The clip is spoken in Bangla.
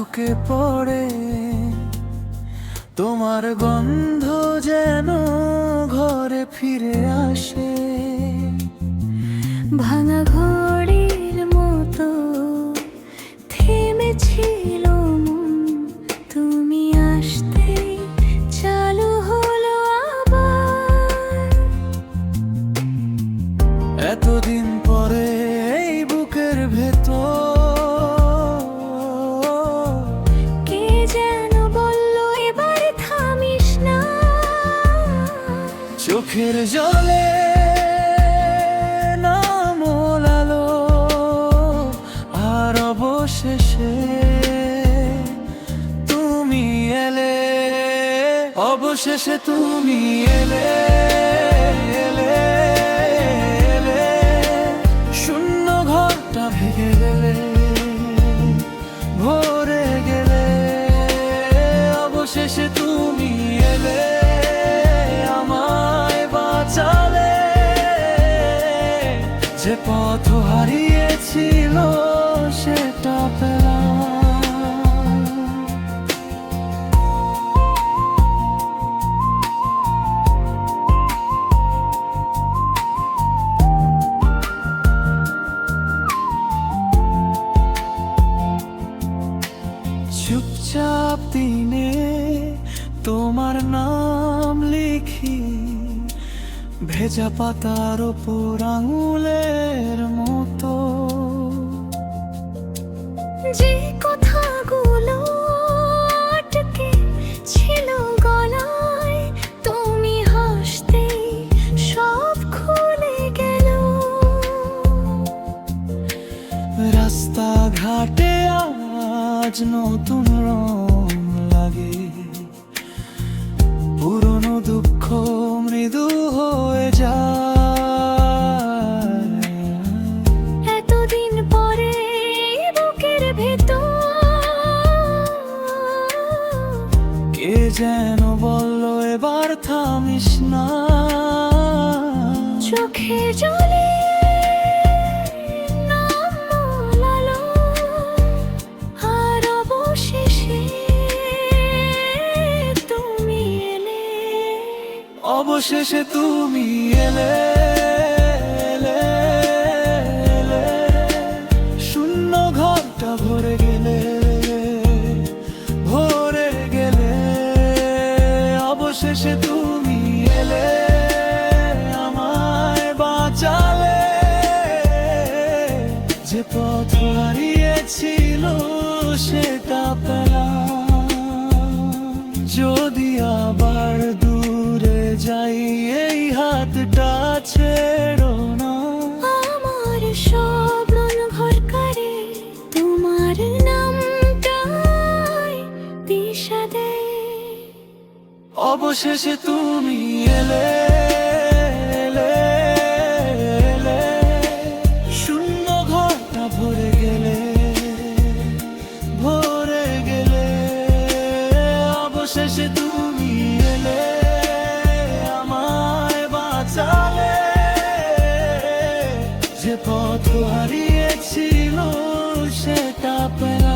ঢুকে পড়ে, তোমার গন্ধ যেন ঘরে ফিরে আসে। ভাঙা ঘড়ির মতো থেমেছিল মন, তুমি আসতেই চালু হলো আবার। এতদিন পরে এই বুকের ভেতর কে যেন বলল এবার থামিস না। চোখের জলে নামলালো, আর অবশেষে তুমি এলে, অবশেষে তুমি এলে, এলে, এলে। শূন্য ঘরটা ভেঙে গেলে, ভরে গেলে, অবশেষে তুমি এলে, আমায় বাঁচালে। যে পথ হারিয়েছিল সেটা পেলাম। চুপচাপ দিনে তোমার নাম লিখি, ভেজা পাতার ওপর আঙুলের মতো। যে কথাগুলো আটকে ছিল গলায়, তুমি হাসতেই সব খুলে গেল। রাস্তাঘাটে আজ নতুন রং লাগে, পুরনো দুঃখ মৃদু হয়ে যায়। এতদিন পরে বুকের ভেতর কে যেন বলল এবার থামিস না। চোখে জলে নাম মোলালো, আর অবশেষে তুমি এলে, অবশেষে তুমি এলে, এলে, এলে। শূন্য ঘরটা ভরে গেলে, ভরে গেলে, অবশেষে তুমি এলে, আমায় বাঁচালে। যে পথ হারিয়েছিল সেটা পেলাম। যদি আবার দূরে যাই এই হাতটা ছেড়ো না। আমার স্বপ্ন ঘর করে তোমার নামটাই দিশা দেয়। অবশেষে তুমি এলে, এলে, এলে। শূন্য ঘরটা ভরে গেলে, ভরে গেলে, অবশেষে তুমি এলে, আমায় বাঁচালে। যে পথ হারিয়েছিল সেটা পেলাম।